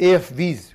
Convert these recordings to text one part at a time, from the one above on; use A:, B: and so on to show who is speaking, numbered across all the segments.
A: AFVs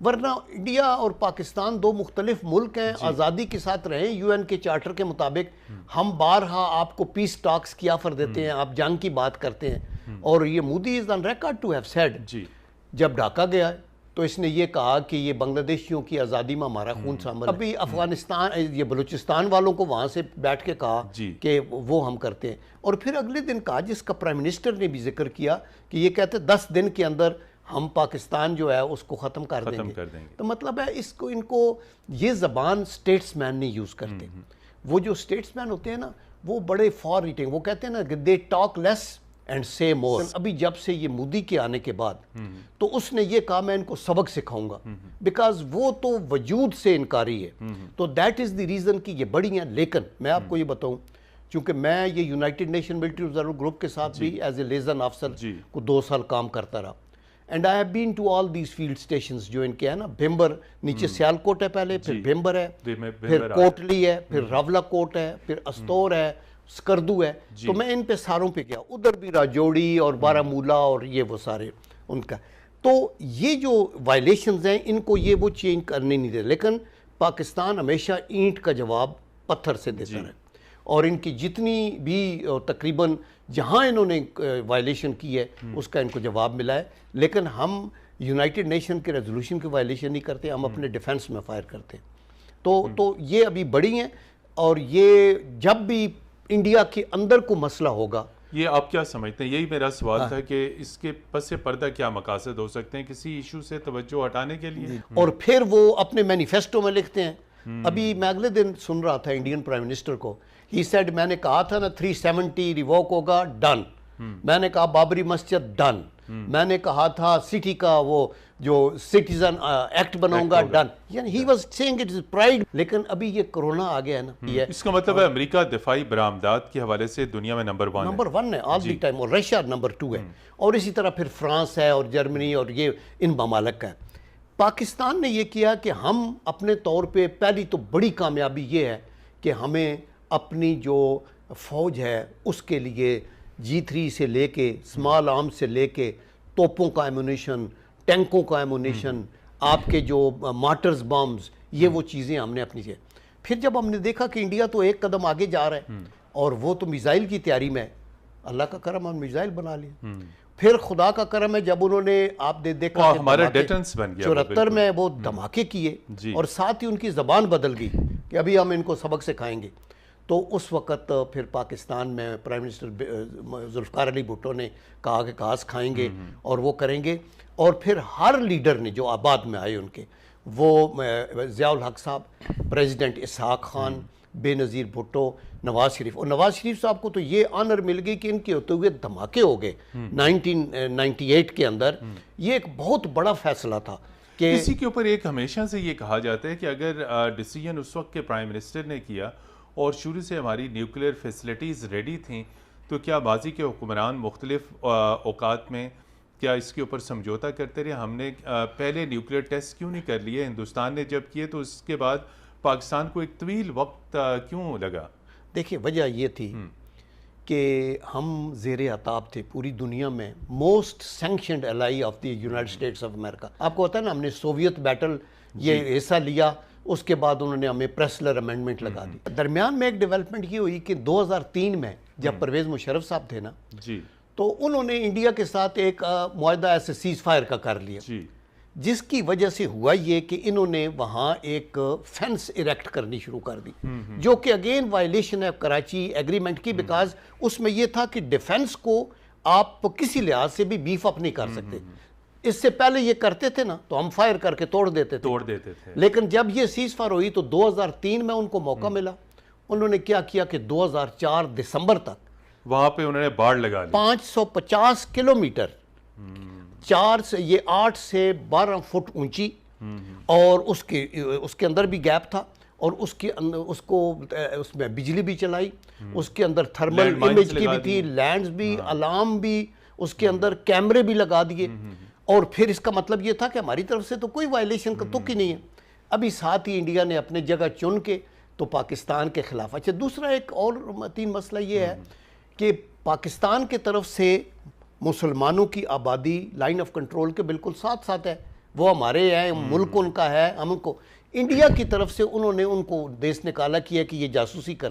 A: ورنہ India اور پاکستان دو مختلف ملک ہیں, آزادی کے ساتھ رہیں یو این کے چارٹر کے مطابق. ہم بارہا آپ کو پیس ٹاکس کی آفر دیتے ہیں, آپ جنگ کی بات کرتے ہیں, اور یہ Modi is on record to have said جب ڈھاکہ گیا تو اس نے یہ کہا کہ یہ بنگلہ دیشیوں کی آزادی میں ہمارا خون شامل ہے. ابھی افغانستان یہ بلوچستان والوں کو وہاں سے بیٹھ کے کہا کہ وہ ہم کرتے ہیں, اور پھر اگلے دن کہا جس کا پرائم منسٹر نے بھی ذکر کیا کہ یہ کہتے 10 دن کے اندر ہم پاکستان جو ہے اس کو ختم کر دیں گے. تو مطلب ہے ان کو یہ زبان سٹیٹس مین نہیں یوز کرتے. وہ جو سٹیٹس مین ہوتے ہیں نا وہ بڑے فار ریٹنگ, وہ کہتے ہیں نا دے ٹاک لیس اینڈ سے مور. ابھی جب سے یہ مودی کے آنے کے بعد تو اس نے یہ کہا میں ان کو سبق سکھاؤں گا, بیکاز وہ تو وجود سے انکاری ہے. تو دیٹ از دی ریزن کہ یہ بڑی ہیں. لیکن میں آپ کو یہ بتاؤں, چونکہ میں یہ United nation military observer group کے ساتھ بھی ایز اے لیزن آفسر کو 2 سال کام کرتا رہا, and I have been to all these field stations جو ان کے ہیں نا, بھمبر نیچے سیالکوٹ ہے پہلے, پھر بھمبر ہے, پھر کوٹلی ہے, پھر راولا کوٹ ہے, پھر استور ہے, سکردو ہے. تو میں ان پہ ساروں پہ گیا, ادھر بھی راجوڑی اور بارہمولہ اور یہ وہ سارے ان کا. تو یہ جو وائلیشنز ہیں ان کو یہ وہ چینج کرنے نہیں دے, لیکن پاکستان ہمیشہ اینٹ کا جواب پتھر سے دیتا رہا, اور ان کی جتنی بھی تقریباً جہاں انہوں نے وائلیشن کی ہے اس کا ان کو جواب ملا ہے. لیکن ہم یونائٹڈ نیشن کے ریزولوشن کی وائلیشن نہیں کرتے, ہم اپنے ڈیفنس میں فائر کرتے ہیں. تو یہ ابھی بڑی ہیں, اور یہ جب بھی انڈیا کے اندر کو مسئلہ ہوگا.
B: یہ آپ کیا سمجھتے ہیں, یہی میرا سوال تھا کہ اس کے پس پردہ کیا مقاصد ہو سکتے ہیں کسی ایشو سے توجہ ہٹانے کے لیے,
A: اور پھر وہ اپنے مینیفیسٹو میں لکھتے ہیں. ابھی میں اگلے دن سن رہا تھا انڈین پرائم منسٹر کو, ہی سیڈ میں نے کہا تھا نا 370 ریووک ہوگا, ڈن. میں نے کہا بابری مسجد, ڈن. میں نے کہا تھا سٹی کا وہ جو سٹیزن ایکٹ بناؤں گا, ڈن. یعنی he was saying it is pride. لیکن ابھی یہ کرونا آ گیا ہے نا,
B: اس کا مطلب ہے امریکہ دفاعی برآمدات کے حوالے سے دنیا میں نمبر 1
A: ہے آل دی ٹائم, اور رشیا نمبر 2 ہے, اور اسی طرح پھر فرانس ہے اور جرمنی اور یہ ان ممالک کا ہے. پاکستان نے یہ کیا کہ ہم اپنے طور پہ پہلی تو بڑی کامیابی یہ ہے کہ ہمیں اپنی جو فوج ہے اس کے لیے G3 سے لے کے اسمال آرمز سے لے کے توپوں کا ایمونیشن, ٹینکوں کا ایمونیشن, آپ کے جو مارٹرز بامز, یہ وہ چیزیں ہم نے اپنی سے. پھر جب ہم نے دیکھا کہ انڈیا تو ایک قدم آگے جا رہا ہے اور وہ تو میزائل کی تیاری میں ہے, اللہ کا کرم ہم میزائل بنا لیے. پھر خدا کا کرم ہے جب انہوں نے آپ نے دیکھا
B: ہمارا ڈیٹنس بن گیا
A: 74 میں وہ دھماکے کیے, اور ساتھ ہی ان کی زبان بدل گئی کہ ابھی ہم ان کو سبق سکھائیں گے. تو اس وقت پھر پاکستان میں پرائم منسٹر ذوالفقار علی بھٹو نے کہا کہ کاس کھائیں گے اور وہ کریں گے. اور پھر ہر لیڈر نے جو آباد میں آئے ان کے, وہ ضیاء الحق صاحب, پریزیڈنٹ اسحاق خان, بے نظیر بھٹو, نواز شریف. اور نواز شریف صاحب کو تو یہ آنر مل گئی کہ ان کے ہوتے ہوئے دھماکے ہو گئے 1998 کے اندر. یہ ایک بہت بڑا فیصلہ تھا. کہ
B: اسی کے اوپر ایک ہمیشہ سے یہ کہا جاتا ہے کہ اگر ڈیسیجن اس وقت کے پرائم منسٹر نے کیا اور شروع سے ہماری نیوکلیئر فیسلٹیز ریڈی تھیں, تو کیا ماضی کے حکمران مختلف اوقات میں کیا اس کے اوپر سمجھوتا کرتے رہے؟ ہم نے پہلے نیوکلیئر ٹیسٹ کیوں نہیں کر لیے؟ ہندوستان نے جب کیے تو اس کے بعد پاکستان کو ایک طویل وقت کیوں لگا؟
A: دیکھیں وجہ یہ تھی کہ ہم زیر عتاب تھے پوری دنیا میں, most sanctioned ally of the United States of America. آپ کو پتا ہے نا, ہم نے سوویت بیٹل یہ حصہ لیا, اس کے بعد انہوں نے ہمیں پریسلر امینڈمنٹ لگا دی. درمیان میں ایک ڈیولپمنٹ یہ ہوئی کہ 2003 میں جب پرویز مشرف صاحب تھے نا, تو انہوں نے انڈیا کے ساتھ ایک معاہدہ ایسے سیز فائر کا کر لیا, جس کی وجہ سے ہوا یہ کہ انہوں نے وہاں ایک فینس ایریکٹ کرنی شروع کر دی, جو کہ اگین وائلیشن ہے کراچی ایگریمنٹ کی, بیکاز اس میں یہ تھا کہ ڈیفنس کو آپ کسی لحاظ سے بھی بیف اپ نہیں کر سکتے. اس سے پہلے یہ کرتے تھے نا تو ہم فائر کر کے توڑ دیتے تھے. لیکن جب یہ سیز فائر ہوئی تو 2003 میں ان کو موقع ملا. انہوں نے کیا کیا کہ 2004 دسمبر تک
B: وہاں پہ انہوں نے باڑ لگا لی
A: 550 کلومیٹر, 8 سے 12 فٹ اونچی, اور اس کے اندر بھی گیپ تھا, اور اس میں بجلی بھی چلائی, اس کے اندر تھرمل امیج کی بھی تھی, لینڈز بھی, الارم بھی, اس کے اندر کیمرے بھی لگا دیے. اور پھر اس کا مطلب یہ تھا کہ ہماری طرف سے تو کوئی وائلیشن کا تک ہی نہیں ہے. ابھی ساتھ ہی انڈیا نے اپنے جگہ چن کے تو پاکستان کے خلاف. اچھا, دوسرا ایک اور تین مسئلہ یہ ہے کہ پاکستان کے طرف سے مسلمانوں کی آبادی لائن آف کنٹرول کے بالکل ساتھ ساتھ ہے. وہ ہمارے ہیں، ملک ان کا ہے، ہم ان کو، انڈیا کی طرف سے انہوں نے ان کو دیس نکالا کیا کہ یہ جاسوسی کر